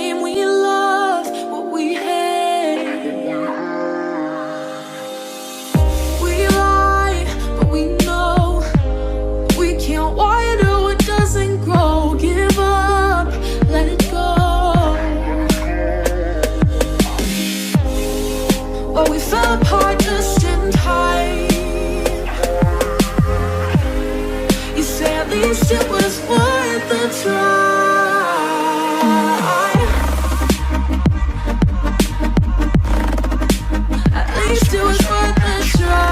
claim we love what we hate. We lie, but we know we can't water what doesn't grow. Give up, let it go. But we fell apart just in time. You say at least it was worth the try. At least it was worth the try.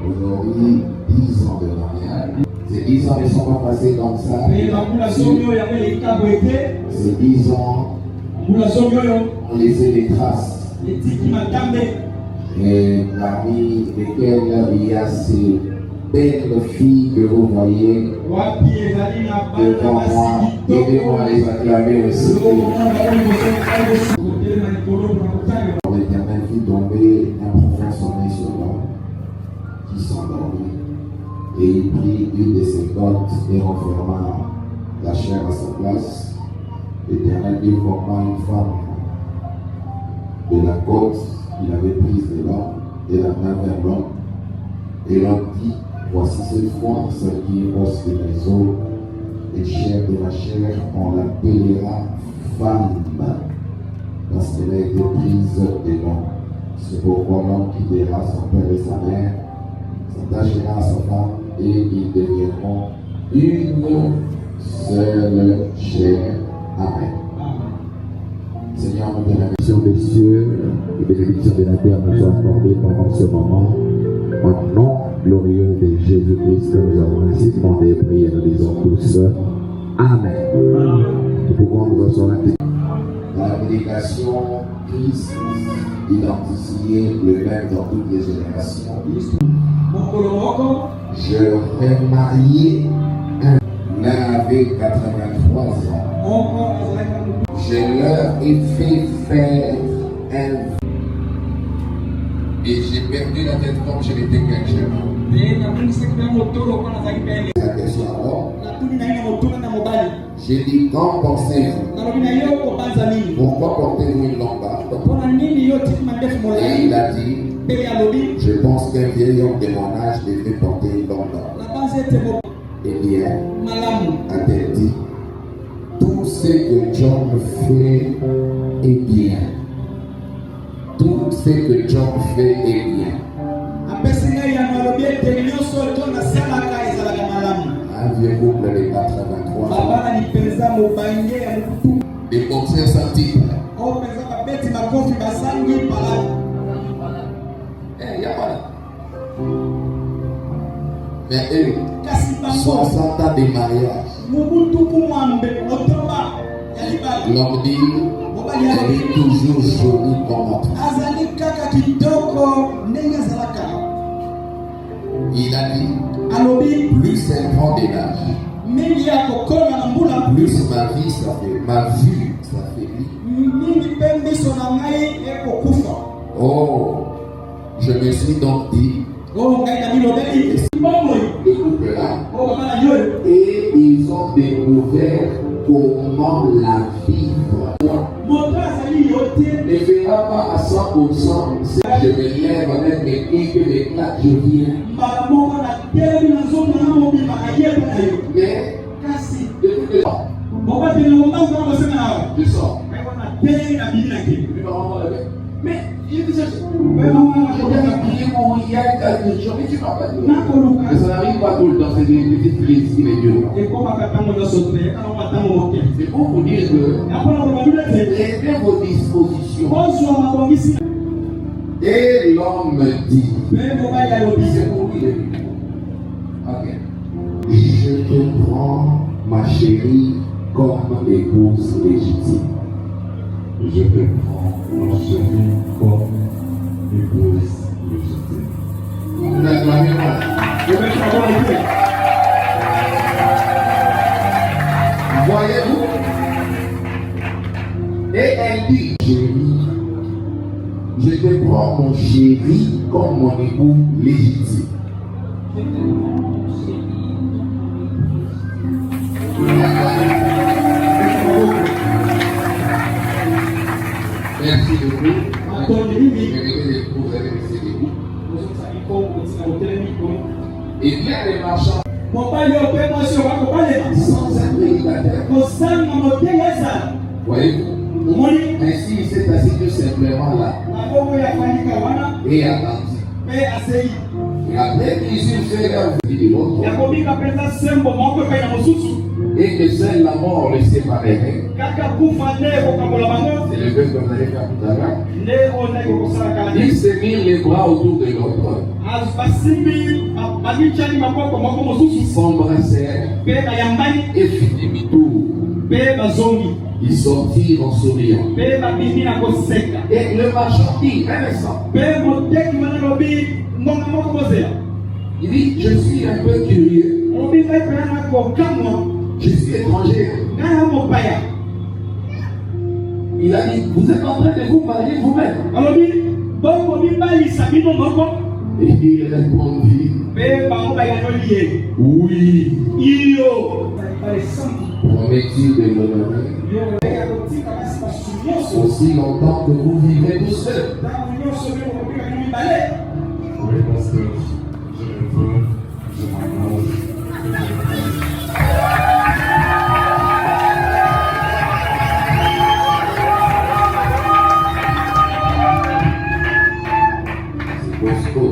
Aujourd'hui, 10 ans de mariage. Ces 10 ans ne sont pas passés comme ça. Ces 10 ans ont laissé des traces. Et parmi lesquelles il y a ces belles filles que vous voyez devant moi. Aidez-moi à les acclamer aussi. L'Éternel fit tomber un profond sommeil sur l'homme qui s'endormit. Et il prit une de ses côtes et renferma la chair à sa place. L'Éternel lui forma une femme de la côte qu'il avait prise de l'homme et la main vers l'homme. Et l'homme dit, voici cette fois celle qui est os de mes os et chair de ma chair, on l'appellera femme, parce qu'elle a été prise de l'homme. C'est pourquoi l'homme quittera son père et sa mère, s'attachera à sa femme, et ils deviendront une seule chair. Amen. Seigneur, nous te remercions des cieux, et bénédictions de la terre nous soient accordées pendant ce moment. Au nom glorieux de Jésus-Christ, nous avons ainsi demandé et prié, nous disons tous Amen. Nous pouvons nous asseoir dans la prédication, Christ identifié le même dans toutes les générations. Je vais marier l'un avait 83 ans. Je leur ai fait faire un. Et j'ai perdu la tête comme je n'étais qu'un jeune. La question alors. J'ai dit, quand pensez-vous? Pourquoi portez-vous une longue barbe? Et il a dit, je pense qu'un vieil homme de mon âge devait porter une longue barbe. Eh bien, a-t-elle dit, tout ce que John fait est bien. Tout ce que John fait est bien. Un vieux couple de 83 ans. Des boxeurs sans titre. Mais eux, 60 ans de mariage. L'homme dit, elle est toujours jolie comme autre. Il a dit, plus elle prend de l'âge, plus ma vue s'affaiblit. Oh, je me suis donc dit, ce couple-là, et ils ont découvert comment la vivre. Ne verra pas à 100% si je me lève avec mes pieds que mes claques, je viens. Mais, depuis que je sors. Mais il dit ça. Mais il y a quelque chose, mais tu vas pas dire. Mais ça n'arrive pas tout le temps, c'est des petites crises qui les durent. C'est pour vous dire que prenez vos dispositions. Et l'homme me dit, c'est pour lui le but. Ok. Je te prends, ma chérie, comme épouse légitime. Je te prends, ma chérie, comme épouse légitime. Voyez-vous? Et elle dit, chérie, je te prends mon chéri comme mon époux légitime. Merci beaucoup. Vous avez laissé l'époux. Et bien les marchands, sans être célibataire, voyez-vous, ainsi il s'est assis tout simplement là et attendu. Et après qu'ils eurent fait leur vie de l'autre, et que seule la mort les séparerait, c'est le vœu que vous allez faire tout à l'heure. Ils se mirent les bras autour de l'autre, s'embrassèrent et firent demi-tour. Ils sortirent en souriant. Et le marchand dit, un instant, il dit, je suis un peu curieux. Je suis étranger. Il a dit, vous êtes en train de vous marier vous-même. Et il répondit, oui. Promets-tu de l'honorer aussi longtemps que vous vivez tout seul? Oui, parce que je le veux, je m'engage, que je le fais. C'est Bosco.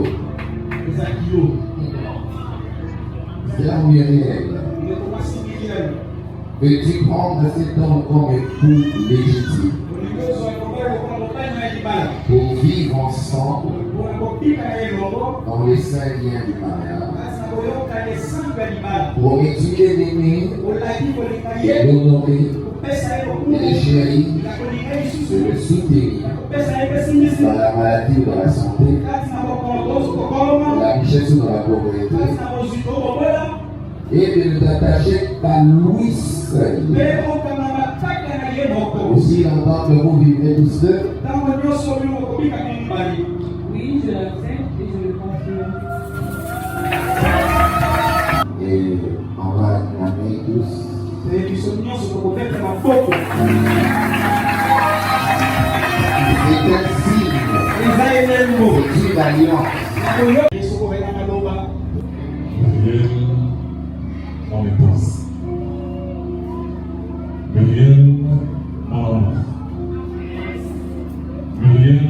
Frère Muriel, veux-tu prendre cet homme comme époux légitime pour vivre ensemble dans les saints liens du mariage? Promets-tu de l'aimer, de l'honorer, de le chérir, de le soutenir dans la maladie ou dans la santé, dans la richesse ou dans la pauvreté, et de t'attacher à lui seul aussi longtemps que vous vivez tout seul? Oui, je l'accepte et je le confirme. Et on va acclamer tous. C'est un signe. C'est une alliance. Muriel, mon épouse. Muriel, mon amour. Muriel,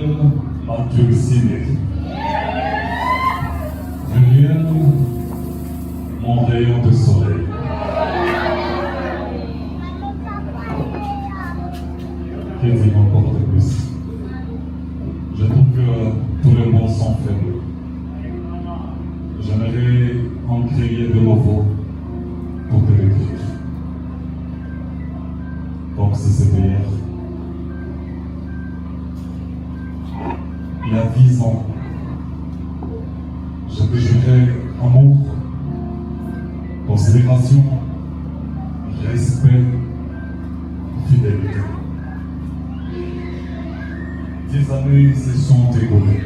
ma dulcinée. Muriel, mon rayon de soleil. Que dire encore de plus? Je trouve que tous les mots sont faibles. J'aimerais en créer de nouveau pour te l'écrire. Comme si c'était hier. Il y a 10 ans, je te jurais amour, considération, respect, fidélité. 10 années se sont écoulées.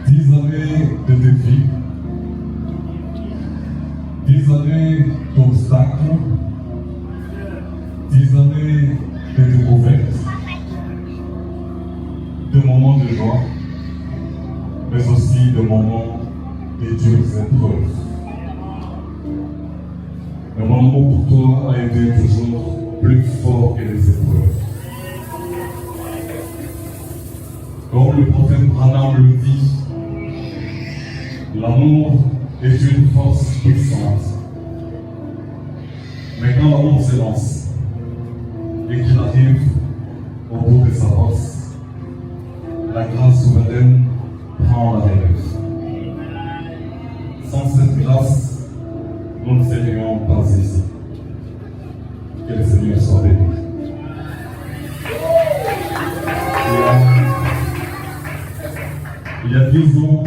10 années de défis. 10 années d'obstacles. 10 années de découvertes. De moments de joie, mais aussi de moments de dures épreuves. Mais mon amour pour toi a été toujours plus fort que les épreuves. Comme le prophète Branham le dit, l'amour est une force puissante. Mais quand l'amour s'élance et qu'il arrive au bout de sa force, la grâce souveraine prend la relève. Sans cette grâce, nous ne serions pas ici. Que le Seigneur soit béni. Il y a 10 ans,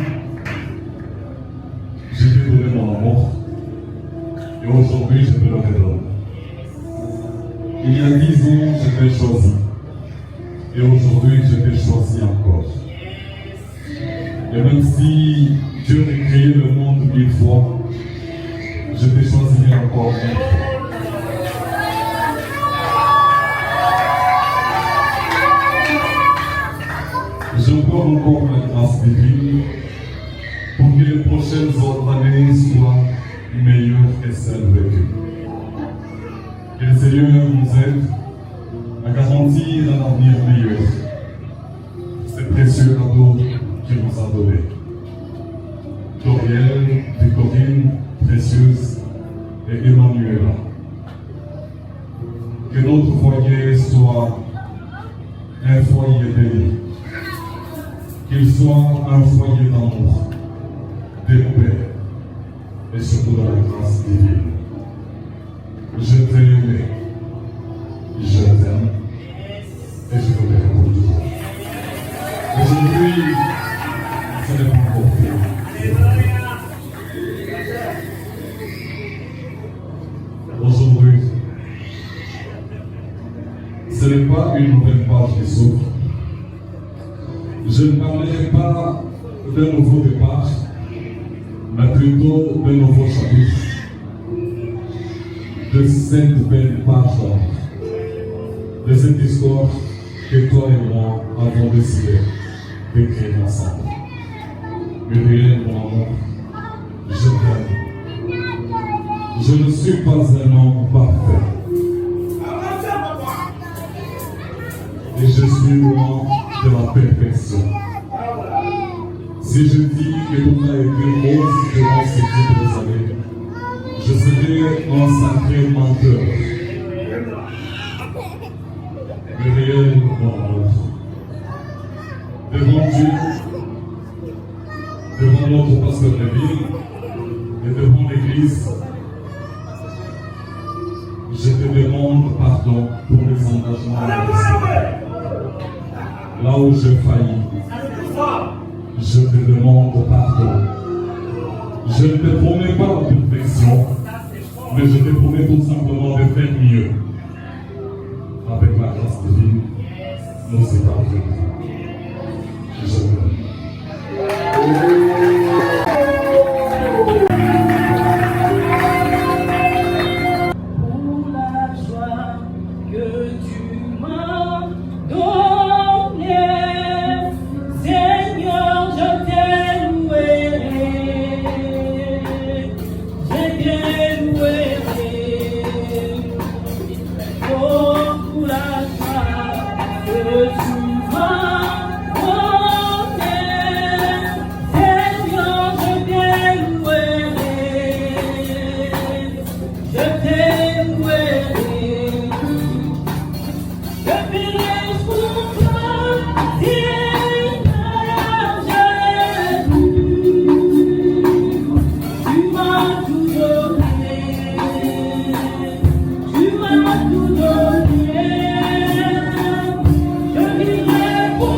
je t'ai donné mon amour. Et aujourd'hui, je te le redonne. Il y a 10 ans, je t'ai choisi. Et aujourd'hui, je t'ai choisi encore. Et même si Dieu a créé le monde 1000 fois, je t'ai choisi encore 1000 fois. J'implore encore la grâce divine pour que les prochaines années soient meilleures que celles vécues. Que le Seigneur nous aide à garantir un avenir meilleur. C'est précieux cadeau qu'il nous a donné. Doriel, Victorine, Précieuse et Emmanuela. Que notre foyer soit un foyer béni. Qu'il soit un foyer d'amour, de paix et surtout de la grâce divine. Je t'ai aimé. Je t'aime et je te verrai pour toujours. Aujourd'hui, ce n'est pas encore fini. Aujourd'hui, ce n'est pas une nouvelle page qui s'ouvre. Je ne parlerai pas d'un nouveau départ, mais plutôt d'un nouveau chapitre de cette belle page d'amour. De cette histoire que toi et moi avons décidé d'écrire ensemble. Muriel, mon amour, je t'aime. Je ne suis pas un homme parfait. Et je suis loin de la perfection. Si je dis que tout a été rose durant ces quelques années, je serai un sacré menteur. Muriel, mon amour, devant Dieu, devant notre pasteur de ville et devant l'Église, je te demande pardon pour les engagements passés. Là où je faillis, je te demande pardon. Je ne te promets pas la perfection, mais je te promets tout simplement de faire mieux. Avec la grâce divine, nous y parvenons. Je t'aime. Pour la joie que tu m'as donnée, Seigneur, je t'ai loué. Je t'ai loué. Oh, pour la joie que tu m'as donnée, Seigneur, je t'ai loué. Je t'ai loué. Je prie pour toi, Seigneur Jésus. Tu m'as tout donné. Tu m'as tout donné. Je vivrai pour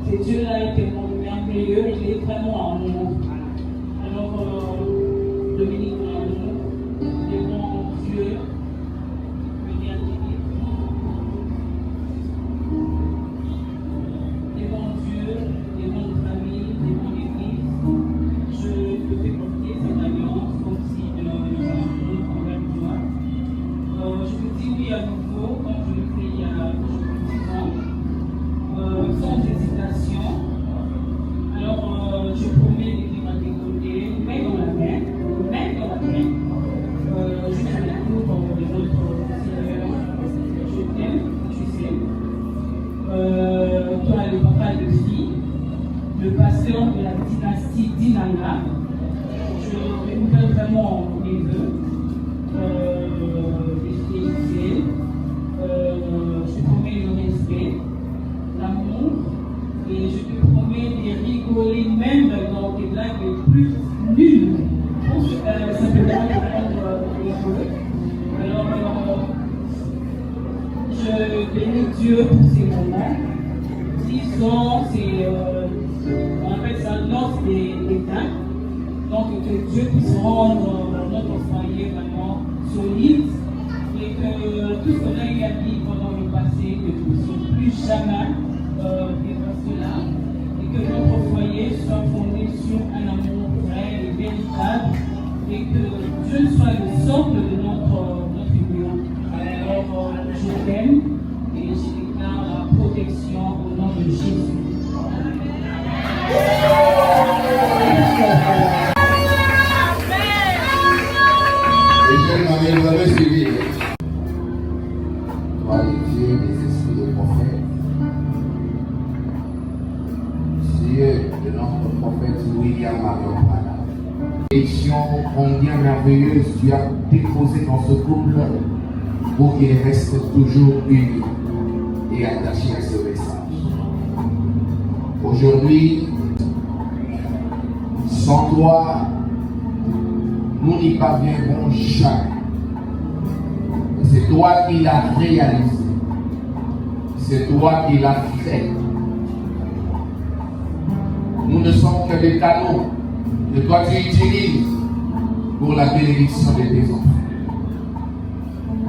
Ce Dieu-là est tellement merveilleux, il est vraiment amour. Alors, Dominique en amour, devant Dieu, venez à l'église. Devant Dieu, devant notre famille, devant l'église, je te fais porter cette alliance comme si de l'amour envers toi. Je te dis oui à nouveau, comme je le fais il y a 10 ans. Sans hésitation. Alors, je promets de vivre à tes côtés, main dans la main, jusqu'à la cour de notre Seigneur. Je t'aime, tu sais. Toi, le papa de fille, le pasteur de la dynastie Dinanga, je renouvelle vraiment mes vœux. Je promets le respect, l'amour, et je te promets de rigoler même dans tes blagues les plus nulles pour simplement te rendre heureux. Alors, je bénis Dieu pour ces moments. 10 ans, on appelle ça l'os des dates. Donc que Dieu puisse rendre notre foyer vraiment solide et que tout ce qu'on a eu à vivre pendant le passé, que nous ne puissions plus jamais vivre cela et que notre foyer soit fondé sur un amour vrai et véritable et que Dieu soit le socle de notre union. Alors je t'aime et je déclare la protection au nom de Jésus. Vous avez suivi. Toi, les dieux, les esprits de prophètes, Dieu de notre prophète William Marion Branham. Élection combien merveilleuse tu as déposé dans ce couple pour qu'il reste toujours uni et attaché à ce message. Aujourd'hui, sans toi, nous n'y parviendrons jamais. C'est toi qui l'as réalisé. C'est toi qui l'as fait. Nous ne sommes que des canaux que toi tu utilises pour la bénédiction de tes enfants.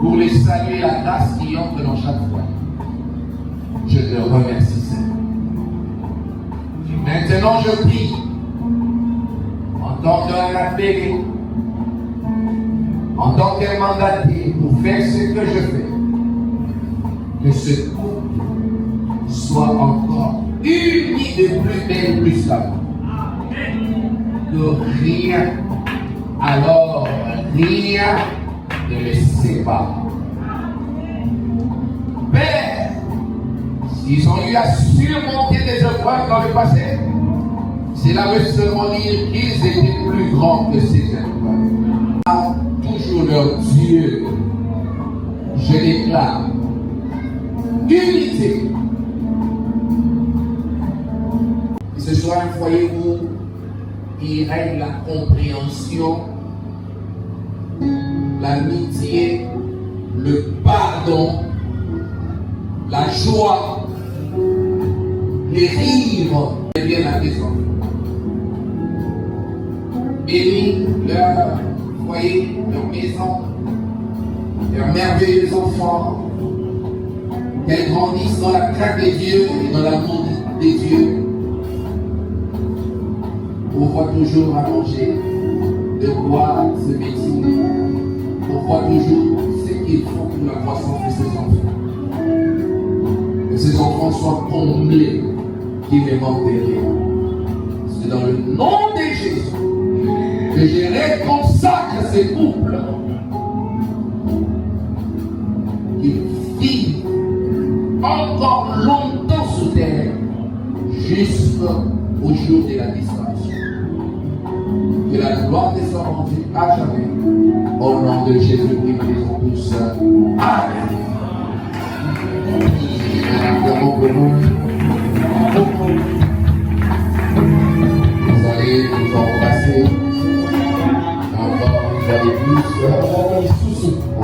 Pour les saluer la grâce qui entre dans chaque foyer. Je te remercie, Seigneur. Maintenant je prie en tant qu'un appelé, en tant qu'un mandaté pour faire ce que je fais, que ce couple soit encore uni de plus belle, plus savant. Que rien, alors rien ne les sépare. Père, s'ils ont eu à surmonter des épreuves dans le passé, cela veut seulement dire qu'ils étaient plus grands que ces épreuves. Toujours leur Dieu, je déclare unité. Que ce soit un foyer où il règne la compréhension, l'amitié, le pardon, la joie, les rires, et bien la maison. Bénis leur foyer, leur maison, leurs merveilleux enfants, qu'elles grandissent dans la crainte des dieux et dans l'amour des dieux. On voit toujours à manger, de quoi se métier, pour voit toujours ce qu'il faut pour la croissance de ses enfants. Que ses enfants soient comblés, qu'il ne manque de rien. C'est dans le nom de Jésus que je réconsacre ces couples qui vivent encore longtemps sous terre jusqu'au jour de la disparition. Que la gloire te soit rendue à jamais. Au nom de Jésus-Christ, nous disons tous Amen. Vous allez nous embrasser. Encore une fois de plus.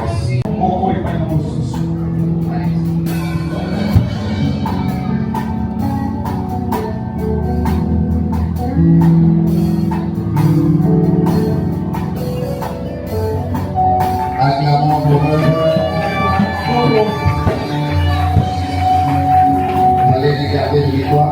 Merci. Acclamons pour eux. Vous allez regarder le miroir.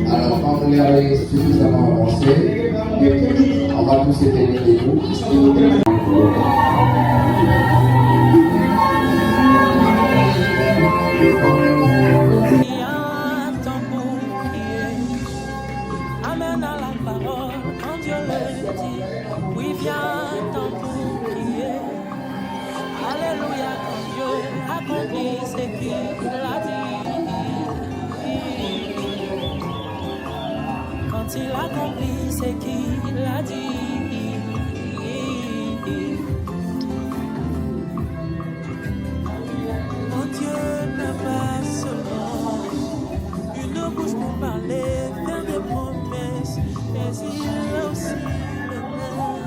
Alors, quand vous l'avez suffisamment avancé, on va tous éteindre les bouts. Amène à la parole quand Dieu le dit. Oui, viens tant pour prier. Alléluia, quand Dieu accomplit ce qu'il a dit. Quand il accomplit ce qu'il a dit. Mon Dieu n'a pas seulement une bouche pour parler, faire des promesses, mais il a aussi le nerf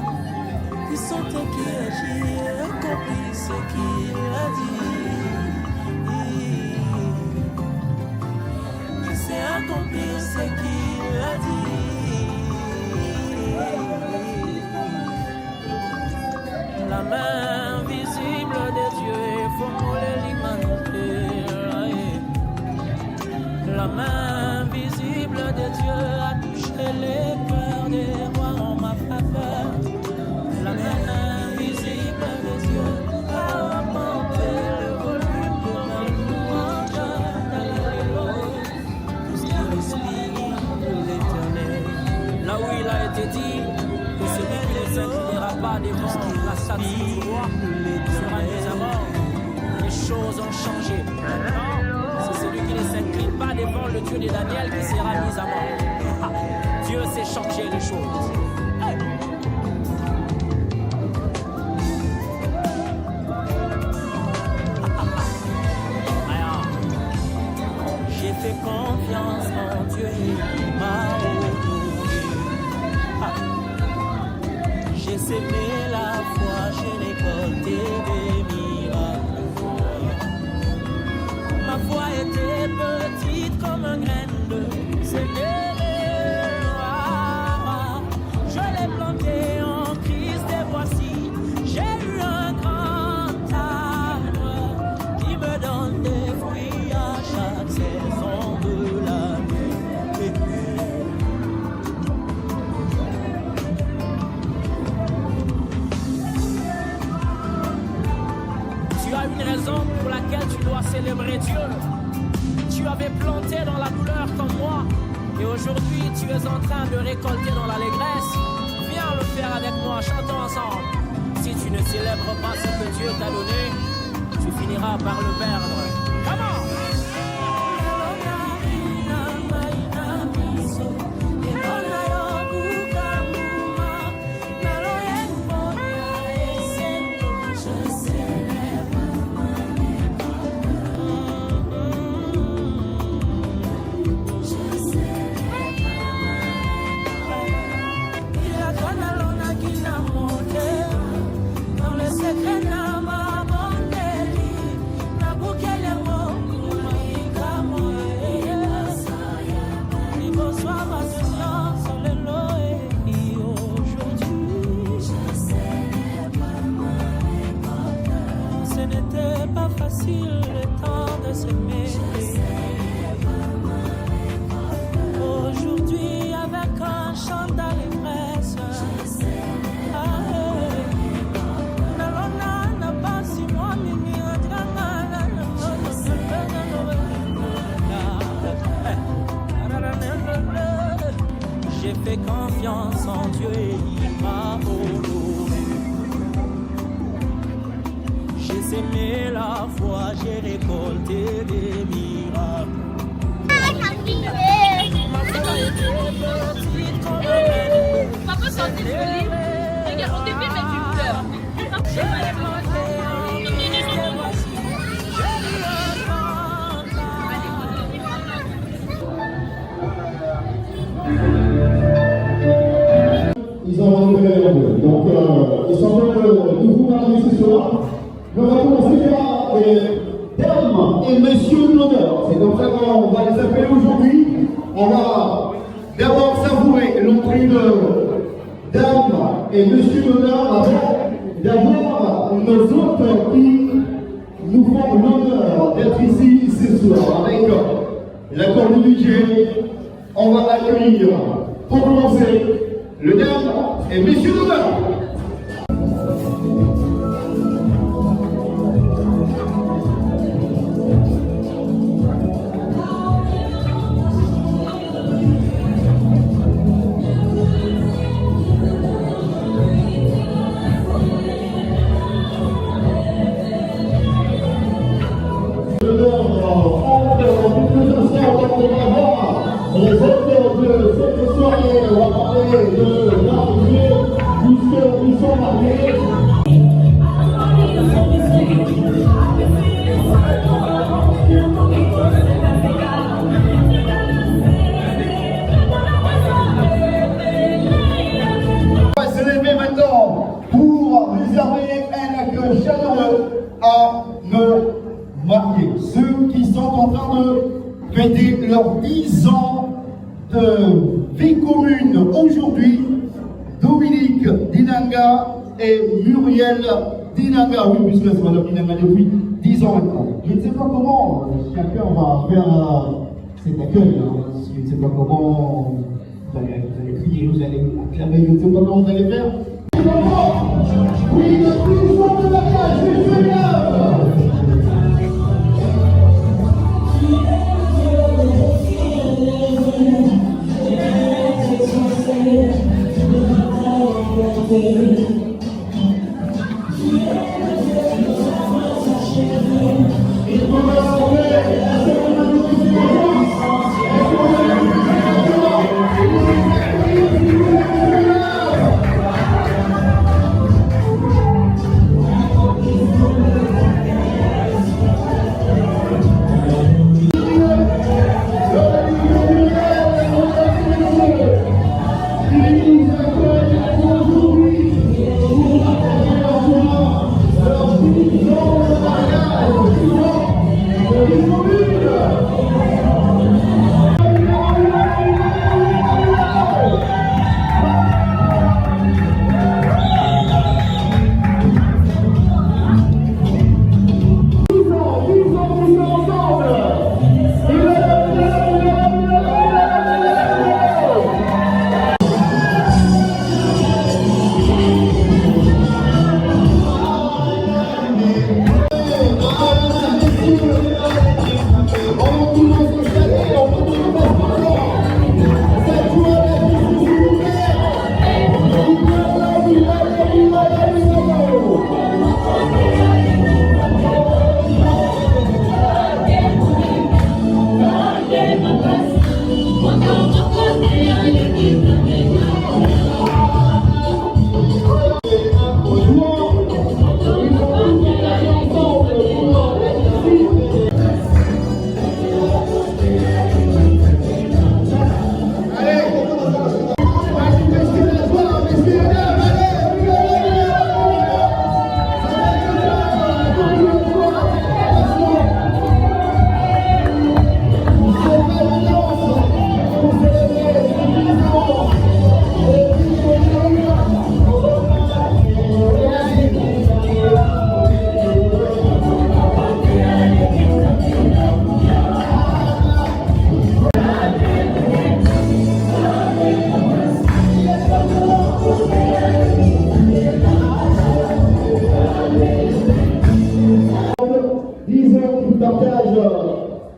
puissant qui agit, accomplit ce qu'il a dit. Il sait accomplir ce qu'il a dit. La main visible de Dieu est formule l'humanité. La main visible de Dieu a touché les cœurs des rois en ma faveur. La main visible de Dieu a augmenté le volume de ma louange. Tout ce qui respire de l'éternel. Là où il a été dit que ce même les n'ira pas devant la statue du roi sera mis à mort. Les choses ont changé. C'est celui qui ne s'incline pas devant le Dieu de Daniel qui sera mis à mort. Dieu sait changer les choses. J'ai fait confiance en Dieu, il m'a honoré. J'ai semé la foi, j'ai récolté des miracles. Ma foi était petite comme un grain de séné. Je l'ai planté en Christ et voici, j'ai eu un grand arbre qui me donne des fruits à chaque saison de l'année. Tu as une raison pour laquelle tu dois célébrer Dieu. Tu avais planté dans la douleur comme moi, et aujourd'hui tu es en train de récolter dans l'allégresse. Viens le faire avec moi, chantons ensemble. Si tu ne célèbres pas ce que Dieu t'a donné, tu finiras par le perdre. Come on! fait confiance en Dieu et il m'a honoré. J'ai semé la foi, j'ai récolté des miracles. Ma foi a été petite comme un grain. Papa sortit le livre. Regarde, au début, mais tu pleures. J'ai planté en et voici, j'ai eu un Ils ont renouvelé les règles. Donc, ils sont en train de nous parler ce soir. On va commencer par Dame et Monsieur l'honneur. C'est comme ça qu'on va les appeler aujourd'hui. On va d'abord savourer l'entrée de Dame et Monsieur l'honneur avant d'avoir nos autres qui nous font l'honneur d'être ici ce soir. Avec l'accord du budget, on va accueillir, pour commencer, le Dame et Monsieur l'honneur. Les autres de cette soirée, on va parler de l'arrivée puisqu'ils sont mariés. On va se lever maintenant pour réserver un accueil chaleureux à nos mariés. Ceux qui sont en train de fêter leurs 10 ans de vie commune aujourd'hui, Dominique Dinanga et Muriel Dinanga. Oui, puisque c'est Madame Dinanga depuis 10 ans maintenant. Je ne sais pas comment chacun va faire cet accueil. Je ne sais pas comment vous allez crier, vous allez acclamer, je ne sais pas comment vous allez faire. Oui, le plus fort de mariage, c'est génial.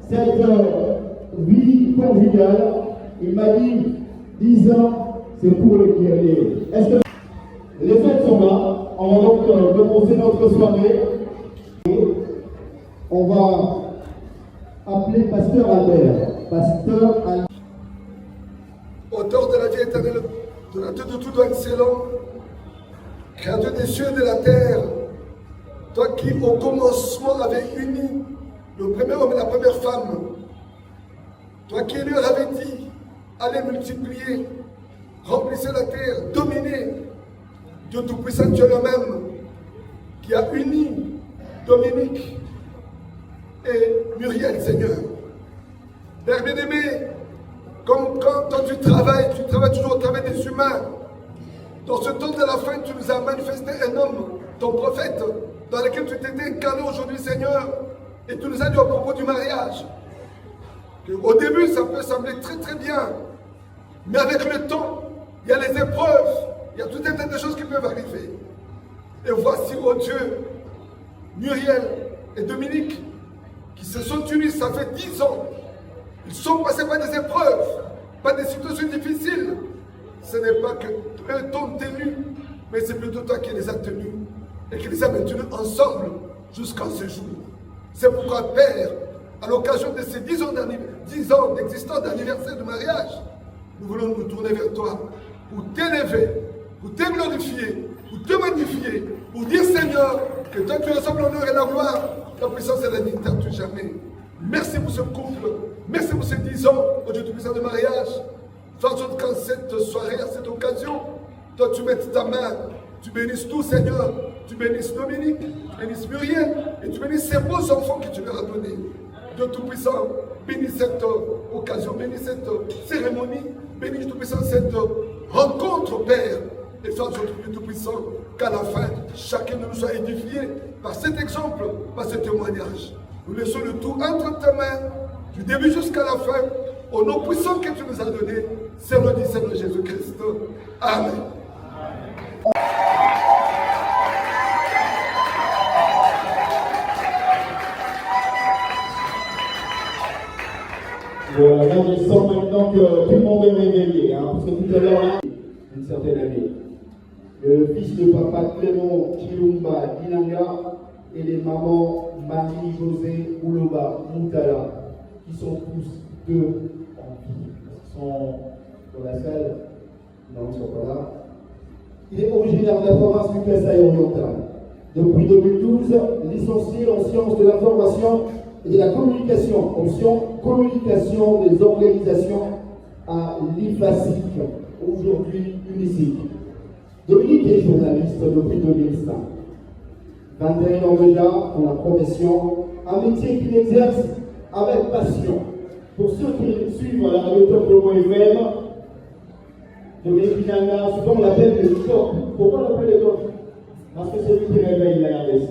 cette vie conjugale. Il m'a dit 10 ans c'est pour le guerrier. Est-ce que les fêtes sont là? On va donc commencer notre soirée. On va appeler Pasteur Albert. Pasteur Albert. Auteur de la vie éternelle, donateur de tout excellent, créateur des cieux et de la terre, toi qui au commencement avais uni le premier homme et la première femme, toi qui lui avais dit, allez multiplier, remplissez la terre, dominez, Dieu Tout-Puissant, Dieu le même, qui a uni Dominique et Muriel, Seigneur. Père bien-aimé, comme quand toi tu travailles toujours au travers des humains. Dans ce temps de la fin, tu nous as manifesté un homme, ton prophète, dans lequel tu t'étais incarné aujourd'hui, Seigneur, et tu nous as dit au propos du mariage. Au début, ça peut sembler très très bien, mais avec le temps, il y a les épreuves, il y a tout un tas de choses qui peuvent arriver. Et voici, oh Dieu, Muriel et Dominique, qui se sont unis, ça fait 10 ans. Ils sont passés par des épreuves, par des situations difficiles. Ce n'est pas que eux t'ont tenu, mais c'est plutôt toi qui les as tenus et qui les as maintenus ensemble jusqu'à ce jour. C'est pourquoi, Père, à l'occasion de ces 10 ans d'existence d'anniversaire de mariage, nous voulons nous tourner vers toi pour t'élever, pour te glorifier, pour te magnifier, pour dire, Seigneur, que toi tu ressembles l'honneur et la gloire, la puissance et la dignité à tout jamais. Merci pour ce couple, merci pour ces 10 ans, au Dieu Tout-Puissant de mariage. Fais en sorte qu'en cette soirée, à cette occasion, toi tu mettes ta main, tu bénisses tout, Seigneur, tu bénisses Dominique, tu bénisses Muriel, et tu bénisses ces beaux enfants que tu leur as donnés. Dieu Tout-Puissant, bénis cette occasion, bénis cette cérémonie, bénis Tout-Puissant cette rencontre, Père, et fais en sorte, Dieu Tout-Puissant, qu'à la fin, chacun de nous soit édifié par cet exemple, par ce témoignage. Nous laissons le tout entre tes mains, du début jusqu'à la fin, au nom puissant que tu nous as donné, c'est le Seigneur Jésus-Christ. Amen. Voilà, je sens maintenant que tout le monde est réveillé, hein, parce que tout à l'heure, là, une certaine année, le fils de papa Clément Chilumba Dinanga et les mamans Marie-Josée Ouloba Moutala, qui sont tous deux en vie, sont dans la salle, non, ils ne sont pas là. Il est originaire de la province du Kasaï oriental. Depuis 2012, licencié en sciences de l'information et de la communication, option communication des organisations à l'IFASIC, aujourd'hui UNICIC. Dominique est journaliste depuis 2005. 21 ans déjà dans la profession, un métier qu'il exerce avec passion. Pour ceux qui suivent la radio Top Promo FM, Dominique Dinanga, souvent on l'appelle le top. Pourquoi on l'appelle le top? Parce que c'est lui qui réveille la RDC.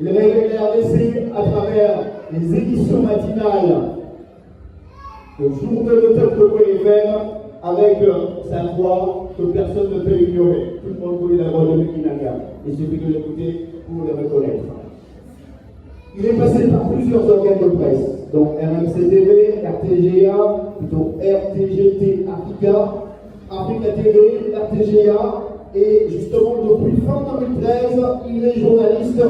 Il réveille la RDC à travers les éditions matinales au jour de l'Automne Promo FM avec sa voix que personne ne peut ignorer. Tout le monde connaît la voix de Dominique Dinanga. Il suffit de l'écouter pour le reconnaître. Il est passé par plusieurs organes de presse, donc RMC-TV, RTGA, plutôt RTGT Africa, Africa TV, RTGA, et justement depuis fin 2013, il est journaliste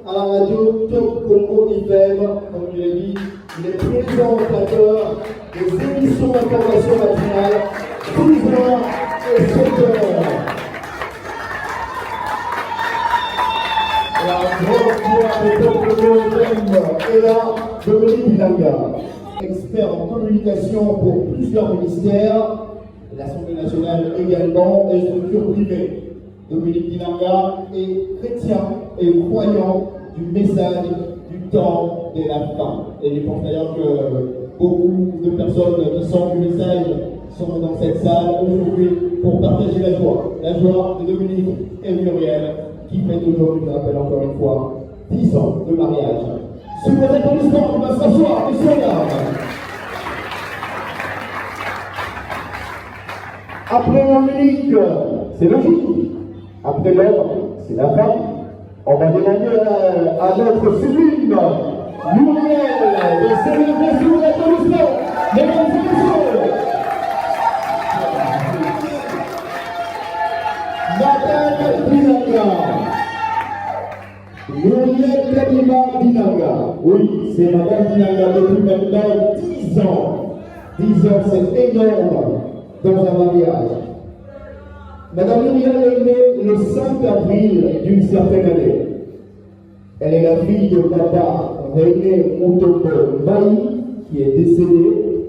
à la radio Top Congo FM, comme je l'ai dit, il est présentateur des émissions d'information matinale, 12h et 7h. La grande voix de Top Congo FM est là, Dominique Dinanga, expert en communication pour plusieurs ministères, l'Assemblée nationale également, et structure privée. Dominique Dinanga est chrétien et croyant du message du temps de la fin. Et je pense d'ailleurs que beaucoup de personnes qui sont du message sont dans cette salle aujourd'hui pour partager la joie de Dominique et Muriel, qui fête aujourd'hui, je rappelle encore une fois, 10 ans de mariage. Sur les applaudissements, on va s'asseoir, messieurs dames. Après Dominique, c'est logique. Après l'homme, c'est la femme. On va demander à notre sublime Muriel de célébrer sur l'applaudissement. Mesdames et messieurs. Dinanga. Muriel Kadima Dinanga. Oui, c'est Madame Dinanga depuis maintenant 10 ans. 10 ans, c'est énorme dans un mariage. Madame Muriel est née le 5 avril d'une certaine année. Elle est la fille de papa René Moutombo Maï, qui est décédé,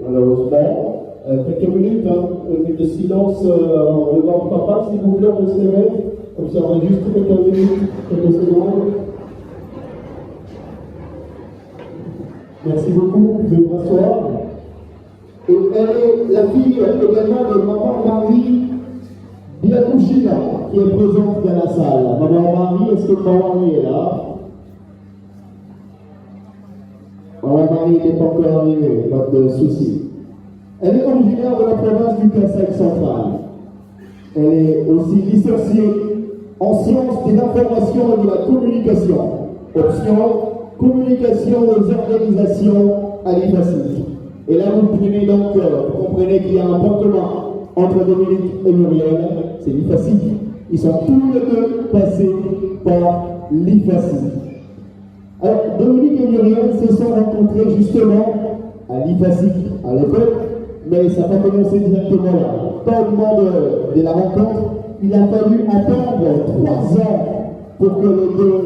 malheureusement. Quelques minutes, une minute de silence devant papa, s'il vous plaît, on se lève. Comme ça, on va juste quelques minutes, quelques secondes. Merci beaucoup, vous pouvez vous asseoir. Et elle est la fille également de maman Marie Biakouchina, qui est présente dans la salle. Maman Marie, est-ce que maman Marie est là? Maman Marie n'est pas encore arrivée, pas de souci. Elle est originaire de la province du Kasaï central. Elle est aussi licenciée en sciences de l'information et de la communication. Option communication aux organisations à l'IFACI. Et là, vous comprenez donc, vous comprenez qu'il y a un point commun entre Dominique et Muriel, c'est l'IFACI. Ils sont tous les deux passés par l'IFACI. Alors, Dominique et Muriel se sont rencontrés justement à l'IFACI à l'époque, mais ça n'a pas commencé directement là. Pas au moment de la rencontre, il a fallu attendre 3 ans pour que les deux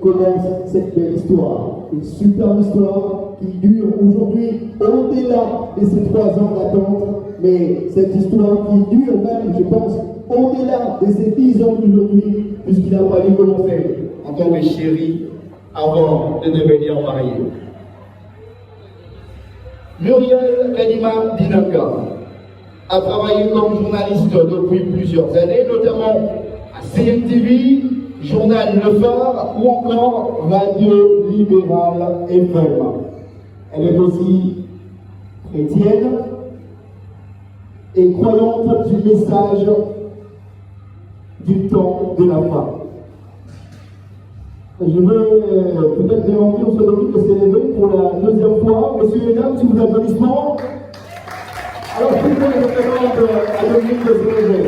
commencent cette belle histoire. Une superbe histoire qui dure aujourd'hui au-delà de ces 3 ans d'attente, mais cette histoire qui dure même, je pense, au-delà de ces 10 ans d'aujourd'hui, puisqu'il a fallu commencer en tant que chéri avant de devenir marié. Muriel Kadima Dinanga a travaillé comme journaliste depuis plusieurs années, notamment à CNTV, Journal Le Phare ou encore Radio Libérale FM. Elle est aussi chrétienne et croyante du message du temps de la fin. Je veux peut-être demander au Dominique de s'élever pour la 2e fois. Messieurs et mesdames, si vous applaudissements. Alors, je vous demande à Dominique de s'élever.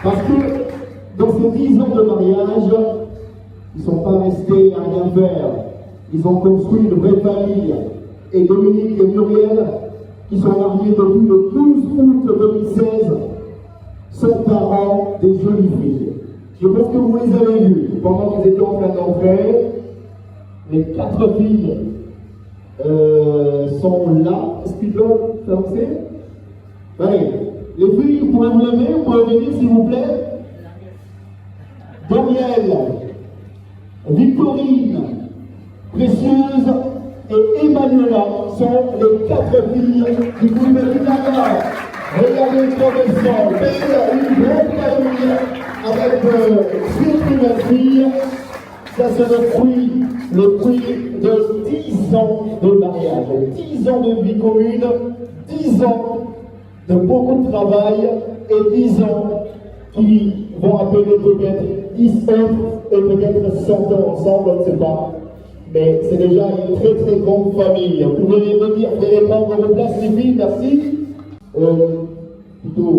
Parce que dans ces 10 ans de mariage, ils ne sont pas restés à rien faire. Ils ont construit une vraie famille. Et Dominique et Muriel, qui sont mariés depuis le 12 août 2016, sont parents des jolies filles. Je pense que vous les avez vus pendant qu'ils étaient en train d'entrer. Les 4 filles sont là. Est-ce qu'ils doivent s'avancer? Allez, les filles, vous pouvez vous lever, vous pouvez venir s'il vous plaît. Daniel, Victorine, Précieuse et Emmanuela sont les 4 filles du groupe Dinanga. Regardez comme elles sont, belle, une grande famille avec 6 filles. Ça c'est le fruit de 10 ans de mariage, 10 ans de vie commune, 10 ans de beaucoup de travail et 10 ans qui vont appeler peut-être 10 autres et peut-être 100 ans ensemble, on ne sait pas. Mais c'est déjà une très très grande famille. Vous pouvez venir prendre vos places, les filles, merci. Plutôt,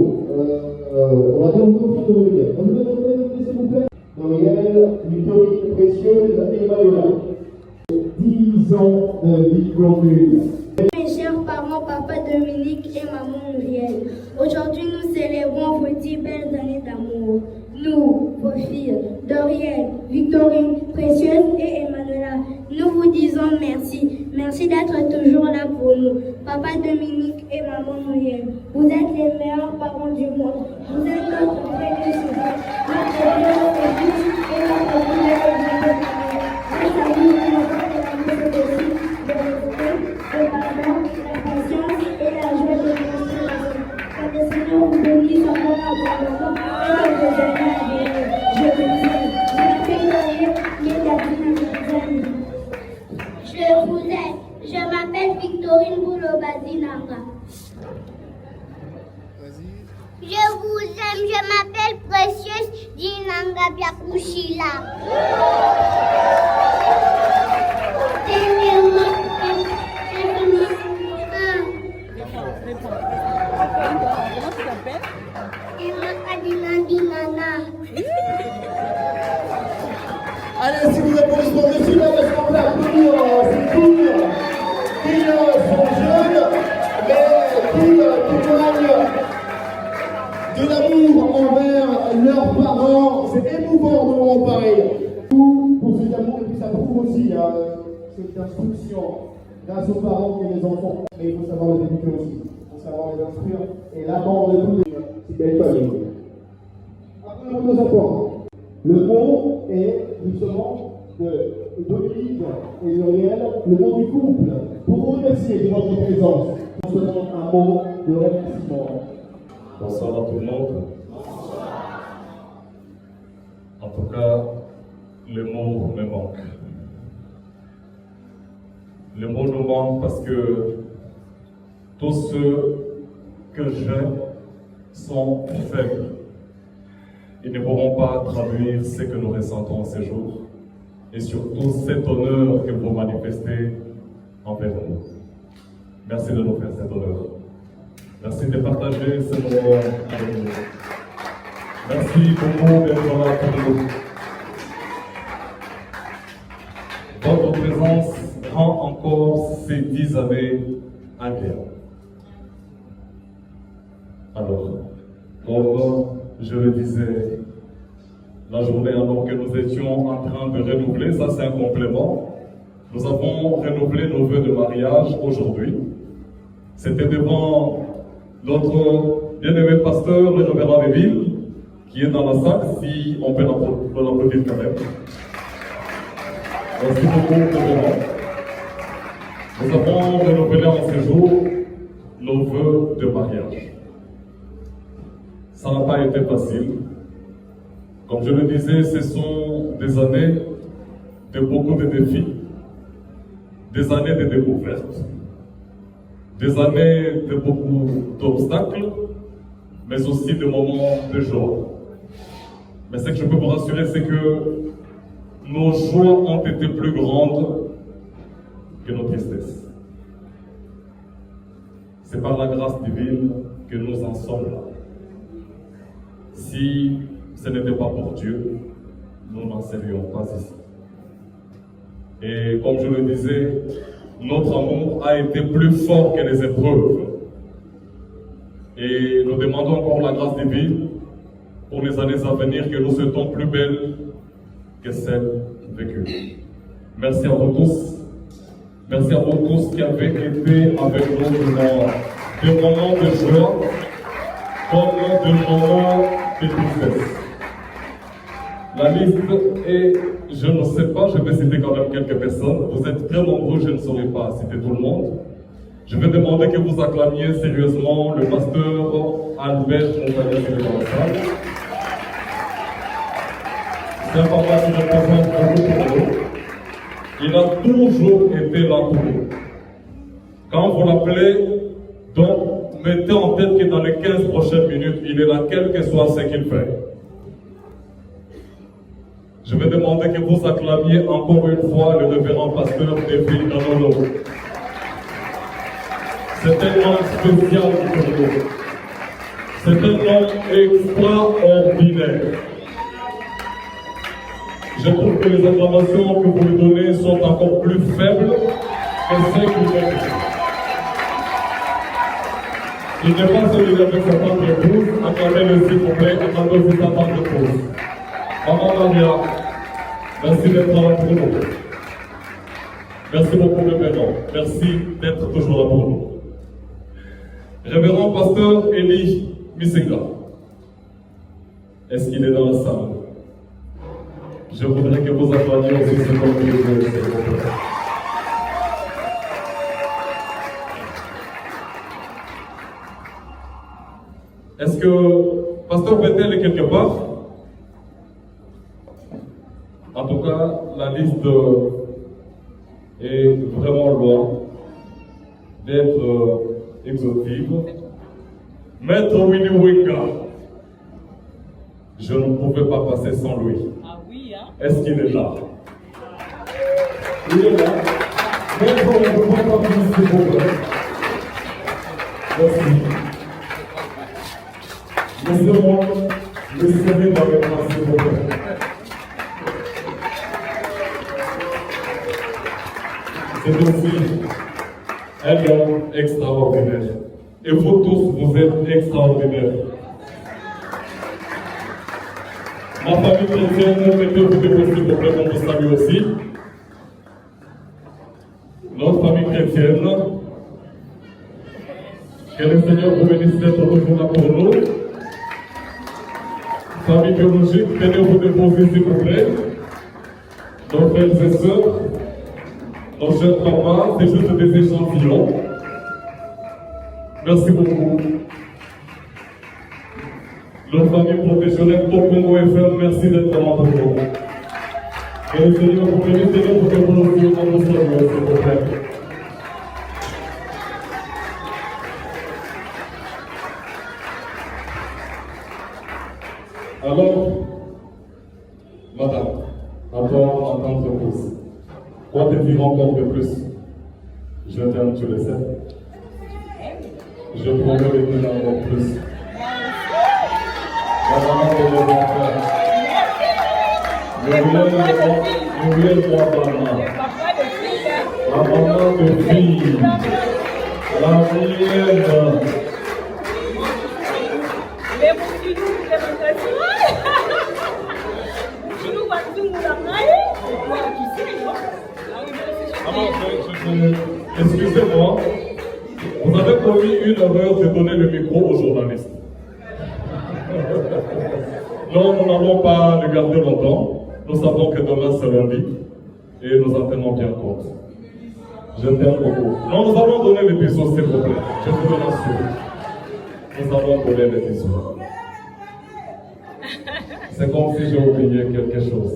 on va dire encore plus de revenir. On nous donne s'il vous plaît. Muriel, Victorine, Précieuse et Emmanuela. 10 ans de vie commune. Mes chers parents, papa Dominique et maman Muriel, aujourd'hui nous célébrons vos 10 belles années d'amour. Nous, vos filles, Doriel, Victorine, Précieuse et Emmanuela, nous vous disons merci. Merci d'être toujours là pour nous. Papa Dominique et maman Muriel, vous êtes les meilleurs parents du monde. Vous êtes notre vrai souverain, notre bien et notre meilleur exemple. Grâce à vous, nous avons la méthodologie de respect, de pardon, la patience et la joie de construire. Que le Seigneur vous bénisse encore abondamment et que vous ayez je vous aime. Je m'appelle Muriel, mais la vie nous aime. Je vous aime. Je m'appelle Victorine Boulobadinanga. Je vous aime. Je m'appelle Précieuse Dinanga Biakouchila. Comment tu t'appelles? Emma Kadina Dinana. applaudissements, messieurs, dames, est-ce qu'on peut applaudir ces couples qui sont jeunes, mais qui témoignent de l'amour envers leurs parents. C'est émouvant de moments pareils. Pour cet amour, et puis ça prouve aussi cette instruction grâce aux parents et les enfants. Mais il faut savoir les éduquer aussi, il faut savoir les instruire et l'amour de tous ces belles familles. Après, le mot nous apporte. Le mot est justement de Dominique et Muriel, le mot du couple, pour vous remercier de votre présence. Nous faisons un mot de remerciement. Bonsoir à tout le monde. En tout cas, les mots me manquent. Les mots nous manquent parce que tous ceux que j'aime sont faibles. Ils ne pourront pas traduire ce que nous ressentons ces jours et surtout cet honneur que vous manifestez envers nous. Merci de nous faire cet honneur. Merci de partager ce moment avec nous. Merci beaucoup d'être là pour nous. Votre présence rend encore ces 10 années agréables. Alors, comme je le disais, la journée alors que nous étions en train de renouveler, ça c'est un complément, nous avons renouvelé nos vœux de mariage aujourd'hui. C'était devant notre bien-aimé pasteur, le révérend Deville, qui est dans la salle, si on peut l'applaudir quand même. Merci beaucoup, révérend. Nous avons renouvelé en ce jour nos vœux de mariage. Ça n'a pas été facile. Comme je le disais, ce sont des années de beaucoup de défis, des années de découvertes, des années de beaucoup d'obstacles, mais aussi de moments de joie. Mais ce que je peux vous rassurer, c'est que nos joies ont été plus grandes que nos tristesses. C'est par la grâce divine que nous en sommes là. Si ce n'était pas pour Dieu, nous n'en serions pas ici. Et comme je le disais, notre amour a été plus fort que les épreuves. Et nous demandons encore la grâce divine pour les années à venir que nous souhaitons plus belles que celles vécues. Merci à vous tous. Merci à vous tous qui avez été avec nous dans des moments de joie comme des moments de tristesse. La liste est, je ne sais pas, je vais citer quand même quelques personnes. Vous êtes très nombreux, je ne saurais pas citer tout le monde. Je vais demander que vous acclamiez sérieusement le pasteur Albert Montagnès qui est dans la salle. C'est un papa qui représente beaucoup pour nous. Il a toujours été là pour nous. Quand vous l'appelez, donc mettez en tête que dans les 15 prochaines minutes, il est là, quel que soit ce qu'il fait. Je vais demander que vous acclamiez encore une fois le révérend pasteur Deville Danolo. C'est un homme spécial pour nous. C'est un homme extraordinaire. Je trouve que les acclamations que vous lui donnez sont encore plus faibles que celles que vous avez. Il n'est pas solidaire avec sa tante épouse. Acclamez-le s'il vous plaît, acclamez aussi sa tante épouse. Maman Maria, merci d'être là pour nous. Merci beaucoup, révérend. Merci d'être toujours là pour nous. Révérend pasteur Élie Misenga, est-ce qu'il est dans la salle? Je voudrais que vous acclamiez aussi ce qu'on dit, s'il vous plaît. Est-ce que pasteur Bethel est quelque part? En tout cas, la liste est vraiment loin d'être exhaustive. Maître Winnie Winga, je ne pouvais pas passer sans lui. Ah oui, hein? Est-ce qu'il est là? Il est là. Maître, on ne peut pas passer, s'il vous plaît. Merci. Laissez-moi le serrer dans les bras, s'il vous plaît. c'est aussi un homme extraordinaire. Et vous tous, vous êtes extraordinaires. Ma famille chrétienne, mettez-vous debout s'il vous plaît, on vous salue aussi. Notre famille chrétienne, que le Seigneur vous bénisse d'être toujours là pour nous. Famille biologique, tenez-vous debout s'il vous plaît. Nos frères et sœurs, nos chers papas, c'est juste des échantillons. Merci beaucoup. Nos familles professionnelles au Congo FM, merci d'être là pour nous. Que le Seigneur vous bénisse et vous débrouille dans nos services, s'il vous plaît. Alors, madame, attends en tant qu'épouse. Quoi te dire encore de plus? Je t'aime, tu le sais. Je promets de t'aimer encore plus. La maman de mes enfants. Le moi maman. La maman de fille. La mienne. Excusez-moi, vous avez commis une erreur de donner le micro aux journalistes. Non, nous n'allons pas le garder longtemps. Nous savons que demain c'est lundi et nous en tenons bien compte. Je t'aime beaucoup. Non, nous allons donner les bisous, s'il vous plaît. Je vous le rassure. Nous allons donner les bisous. C'est comme si j'ai oublié quelque chose.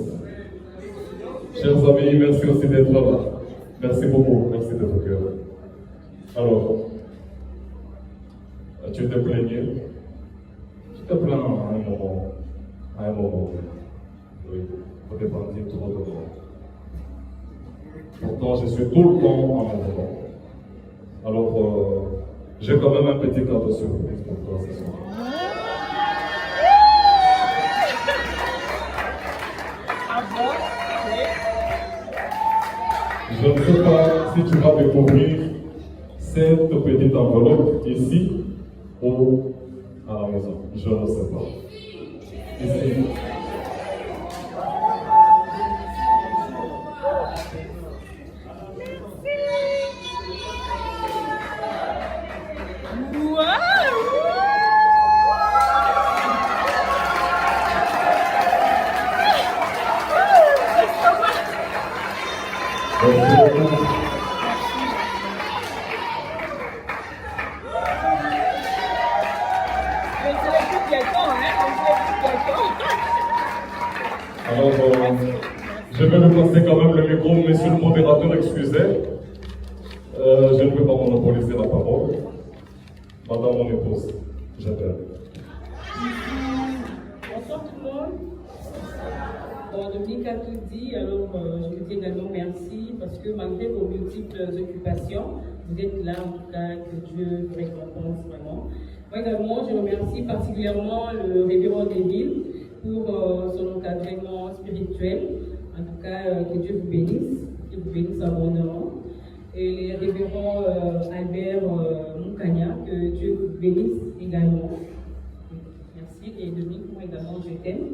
Chers amis, merci aussi d'être là. Merci beaucoup, merci de votre cœur. Alors, tu te plaignais? Tu te plains à un moment. À un moment, oui. Pour te penser trop de temps. Pourtant, je suis tout le temps en mon moment. Alors, j'ai quand même un petit cadeau surprise pour toi ce soir. Je ne sais pas si tu vas découvrir cette petite enveloppe ici ou à la maison. Je ne sais pas. Ici. Alors, je vais me passer quand même le micro, monsieur le modérateur, excusez. Je ne vais pas monopoliser la parole. Madame mon épouse, je t'aime. Bonsoir tout le monde. Bon, Dominique a tout dit, alors je vous dis également merci parce que malgré vos multiples occupations, vous êtes là en tout cas, que Dieu vous récompense vraiment. Moi également, je remercie particulièrement le révérend Deville pour son encadrement spirituel. En tout cas, que Dieu vous bénisse abondamment. Et les révérends Albert Moukania, que Dieu vous bénisse également. Merci. Et Dominique, moi également, je t'aime.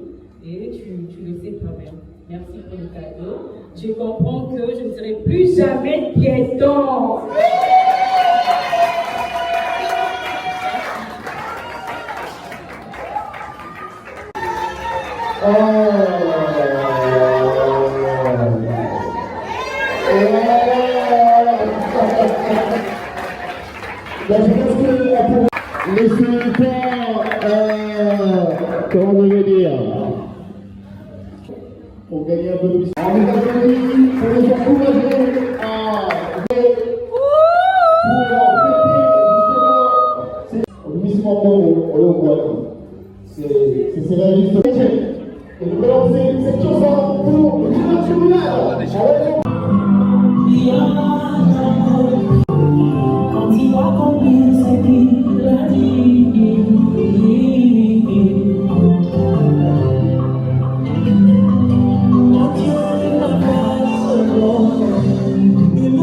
Et tu le sais toi-même. Merci pour le cadeau. Je comprends que je ne serai plus jamais piéton. Laissez pas, comment je vais dire, pour gagner un peu de puissance. On les applaudit pour les encourager à c'est la liste. Et nous allons lancer cette chanson pour le tribunal. Quand il va combien c'est qu'il a dit. Quand Dieu est ma place, il me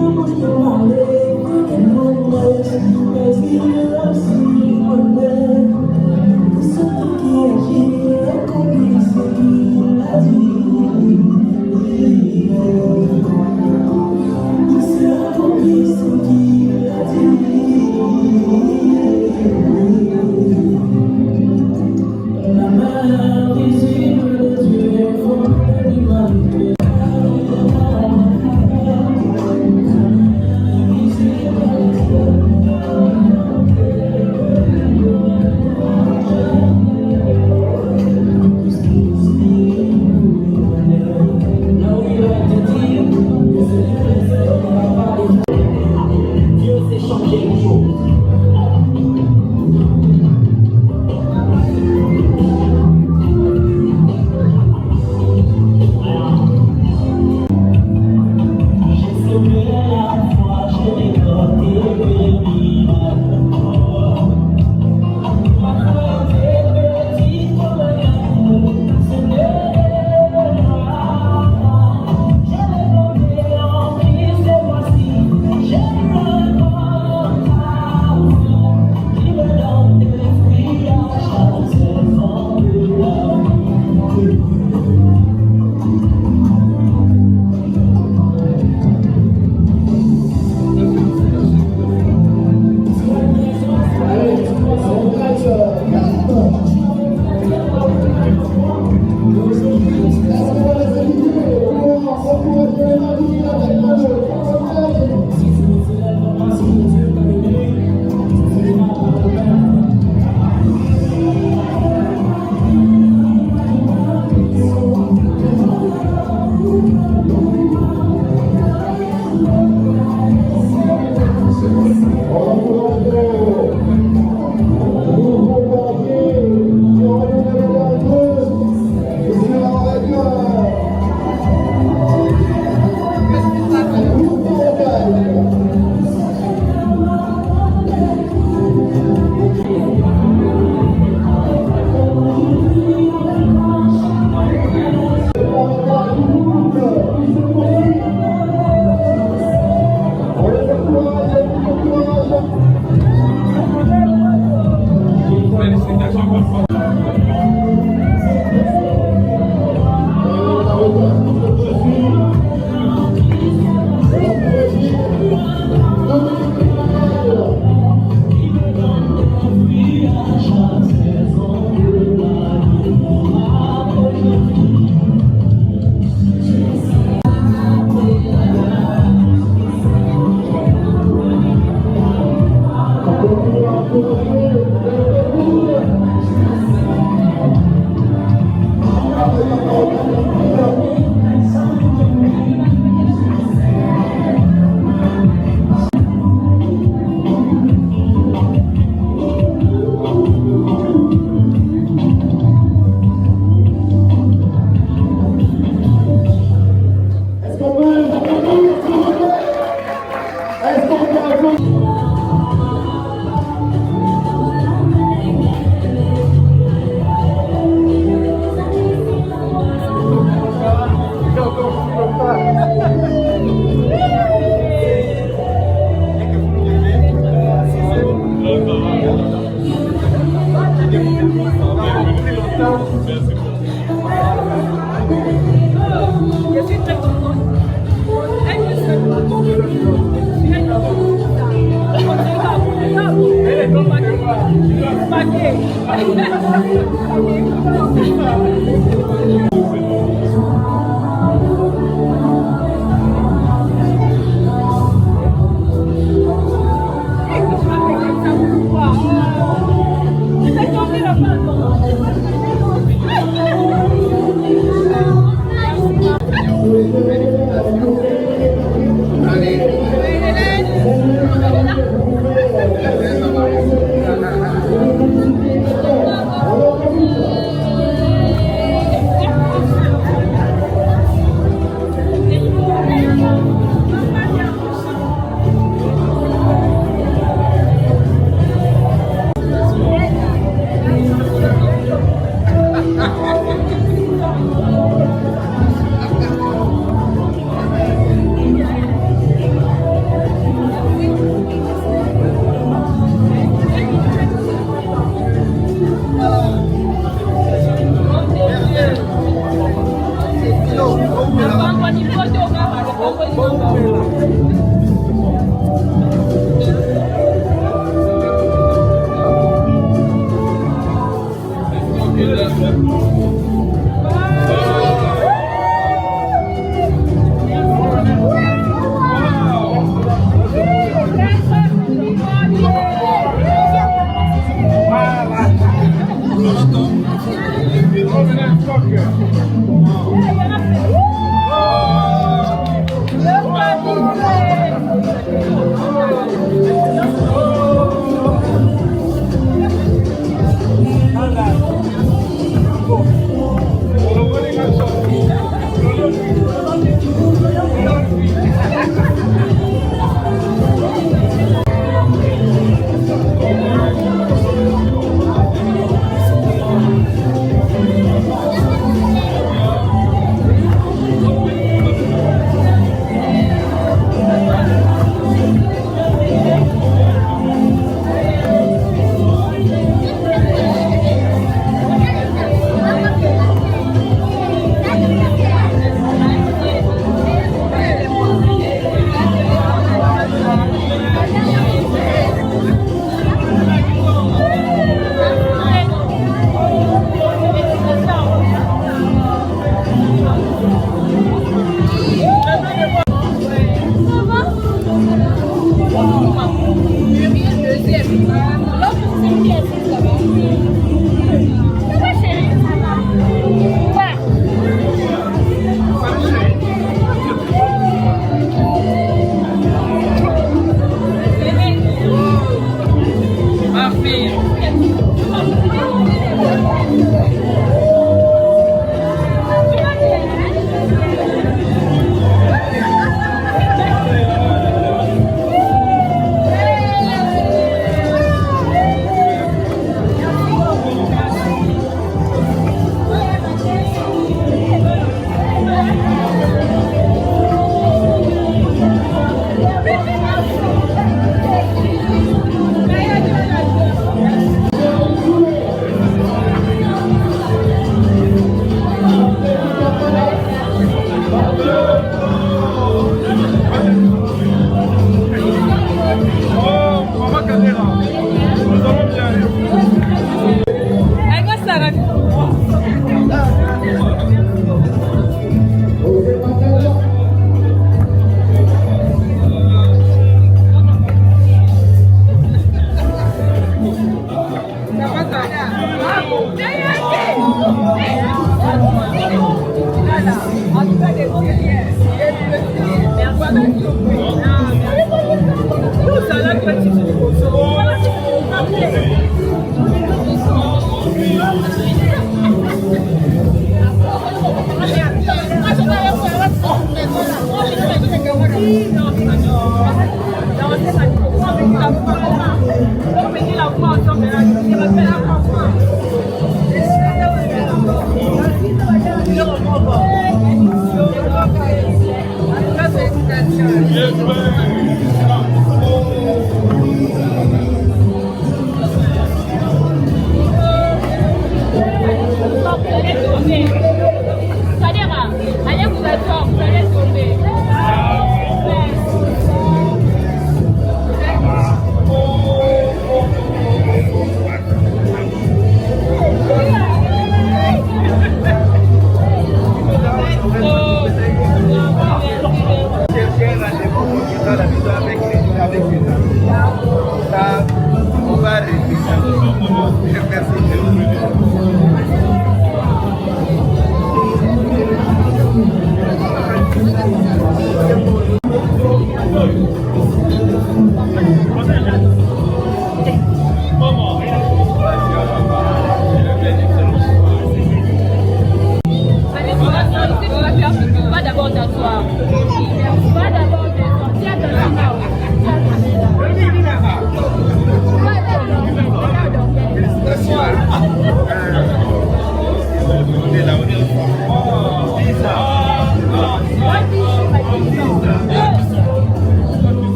Yes.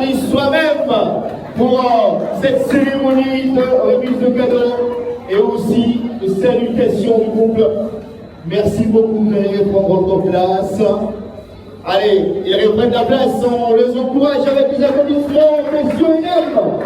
fournisse soi-même pour cette cérémonie de remise de cadeaux et aussi de salutation du couple. Merci beaucoup, vous allez prendre votre place. Allez, ils reprennent la place, on les encourage avec les applaudissements, messieurs et dames.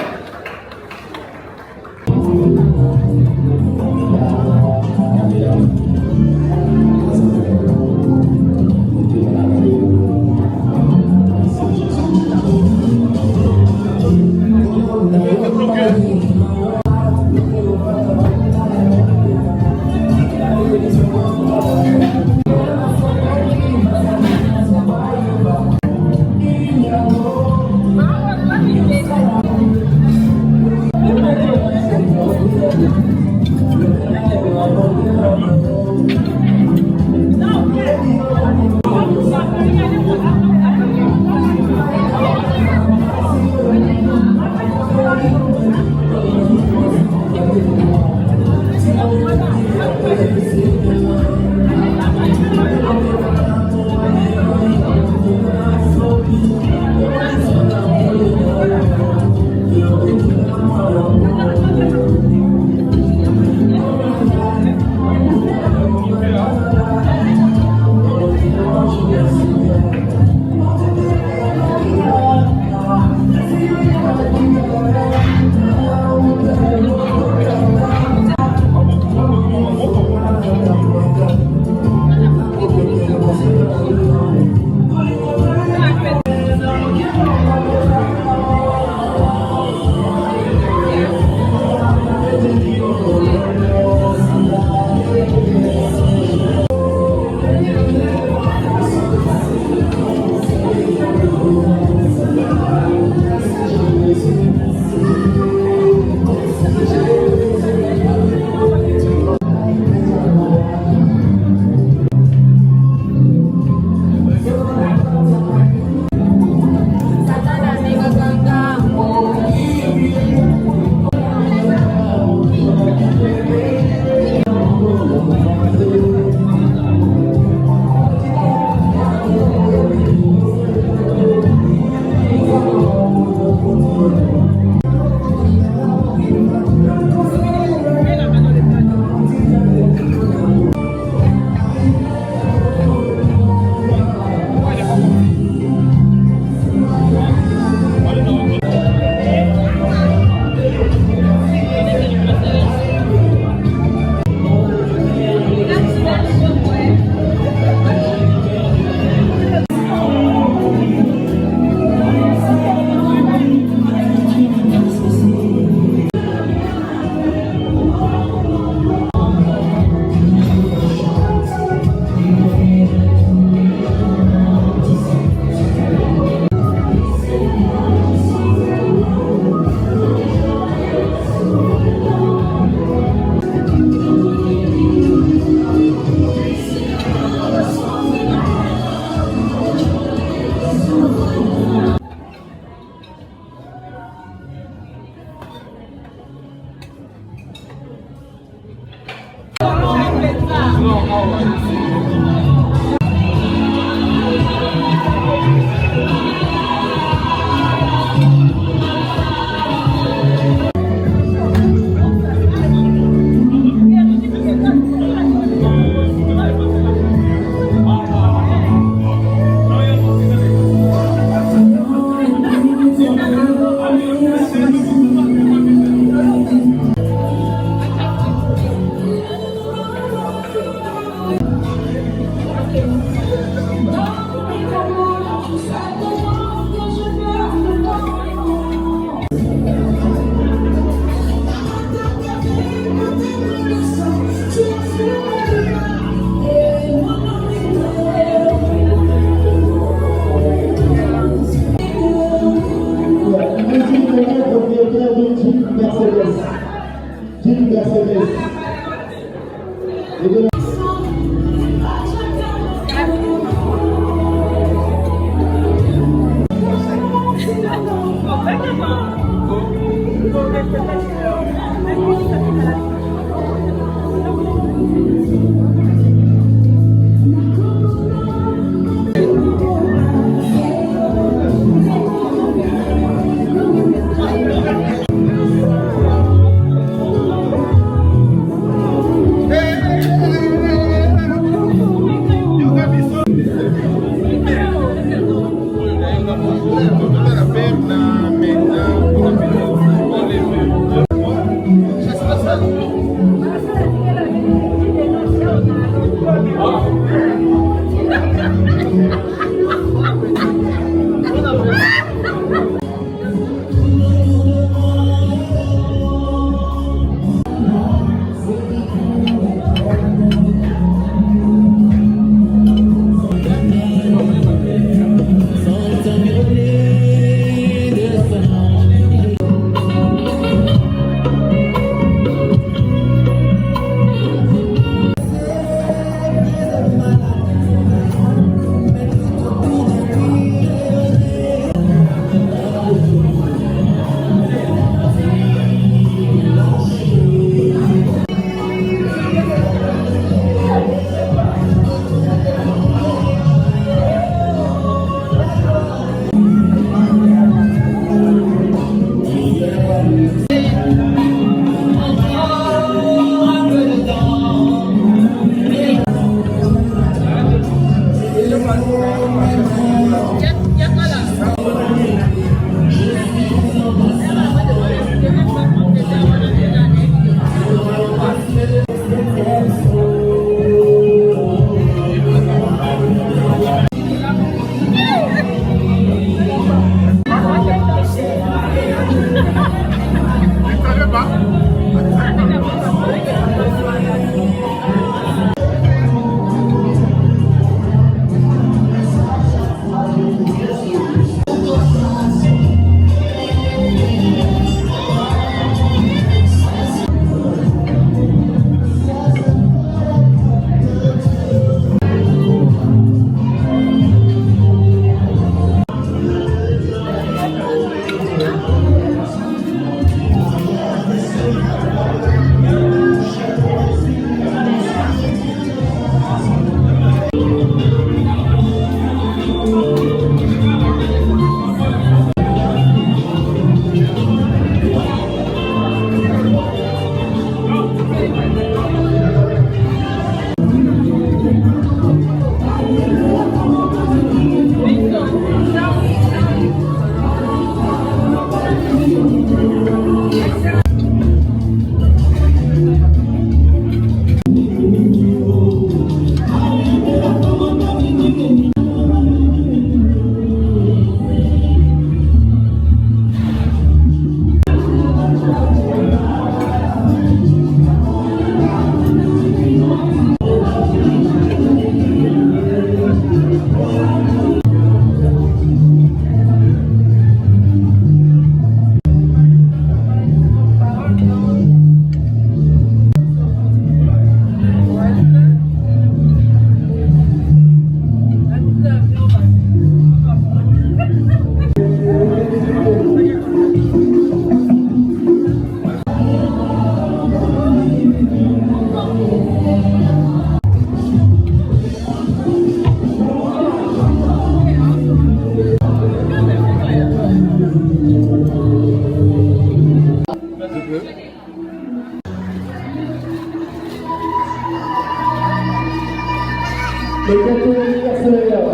Le gâteau d'anniversaire.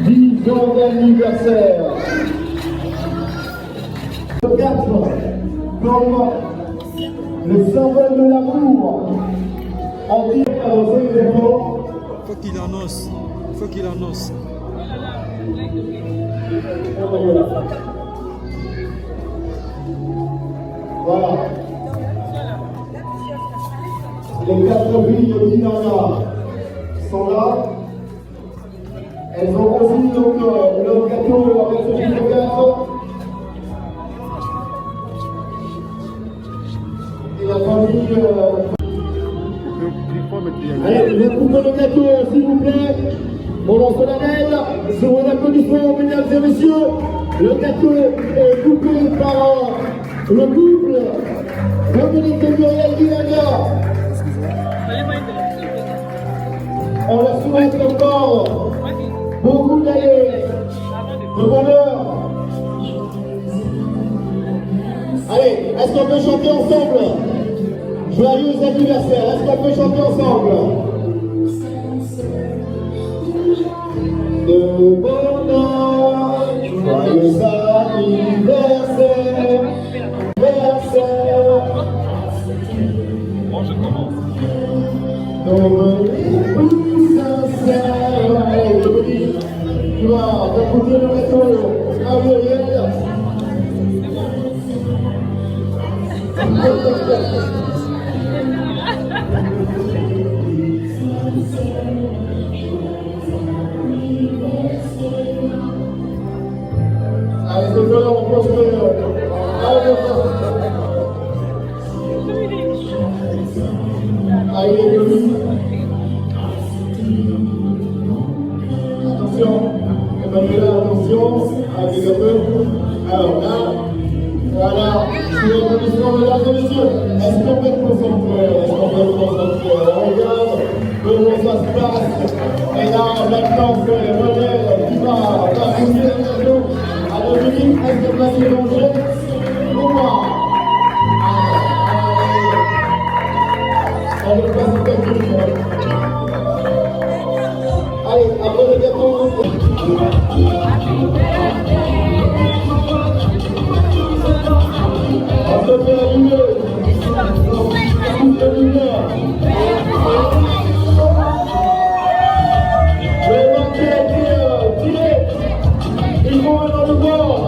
10 ans d'anniversaire. 4. Comme le symbole de l'amour. En direct à vos événements. Faut qu'il en ose. Faut qu'il en ose. Voilà. Les 4 filles de Dinana sont là. Elles ont reçu donc leur gâteau avec ce petit regard. Et la famille. Allez, je coupe le gâteau, s'il vous plaît. Mon nom solennel, sur un applaudissement, mesdames et messieurs. Le gâteau est coupé par le couple Dominique et Muriel Dinana. On leur souhaite encore beaucoup d'années de bonheur. Allez, est-ce qu'on peut chanter ensemble? Joyeux anniversaire, est-ce qu'on peut chanter ensemble? De bonheur, joyeux anniversaire, anniversaire. Moi, je commence. Nos plus sincères, tu vas écouter le gâteau à Muriel. Allez, c'est bon, on pense que... Allez, attention, Emmanuela, attention, avec un peu. Alors là, voilà, sous l'applaudissement, mesdames et messieurs, est-ce qu'on peut être concentré? Est-ce qu'on peut être concentré? On regarde comment ça se passe. Et là, maintenant, c'est le modèle qui va pousser le gâteau à Dominique. Est-ce que vous allez manger ou pas? Allez, après le gâteau. On se fait la lumière. La lumière. Tirez. Il faut aller dans le bord.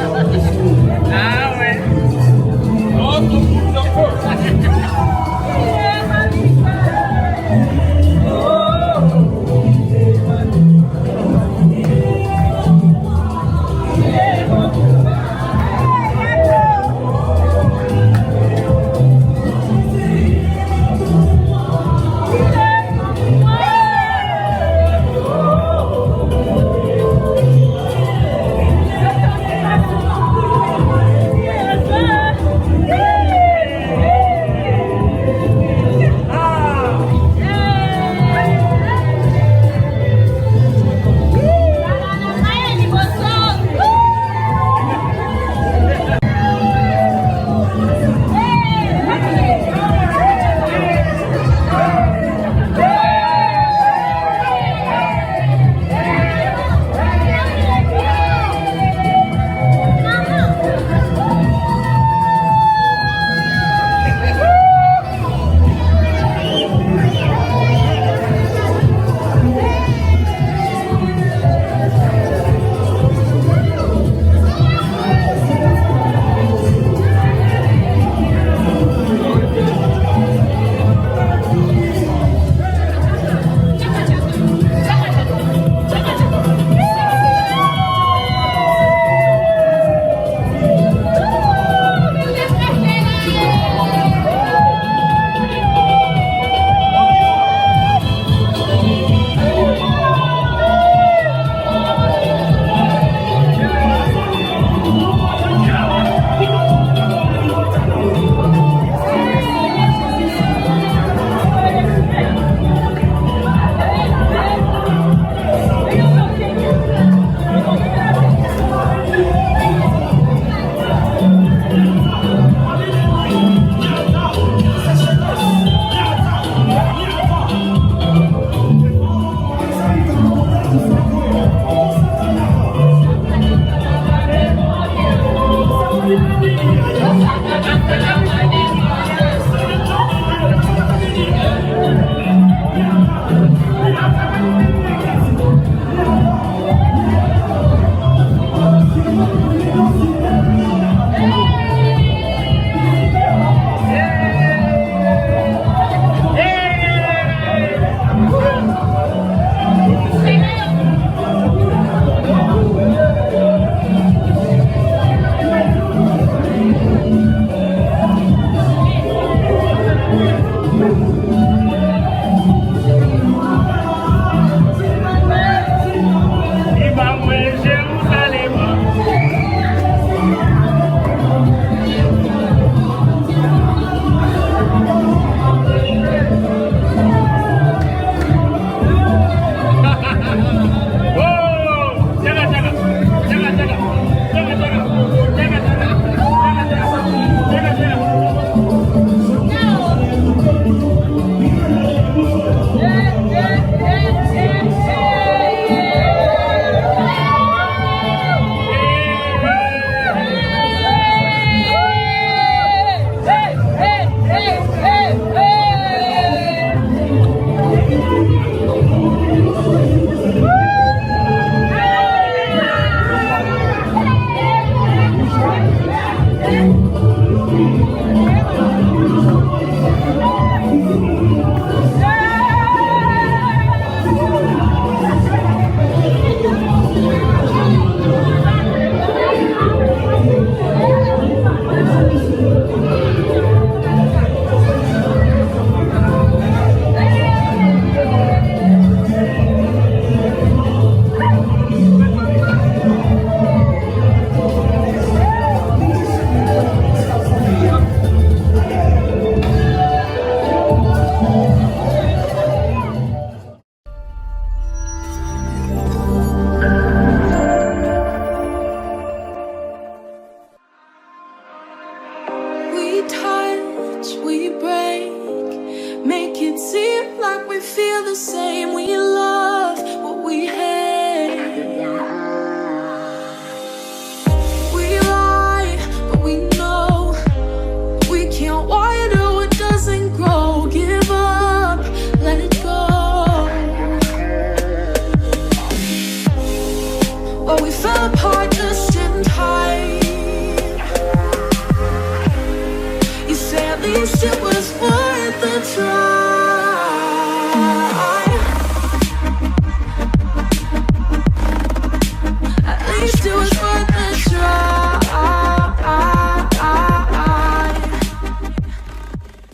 Ah ouais. Oh, tout le monde en peut. We touch, we break, make it seem like we feel the same.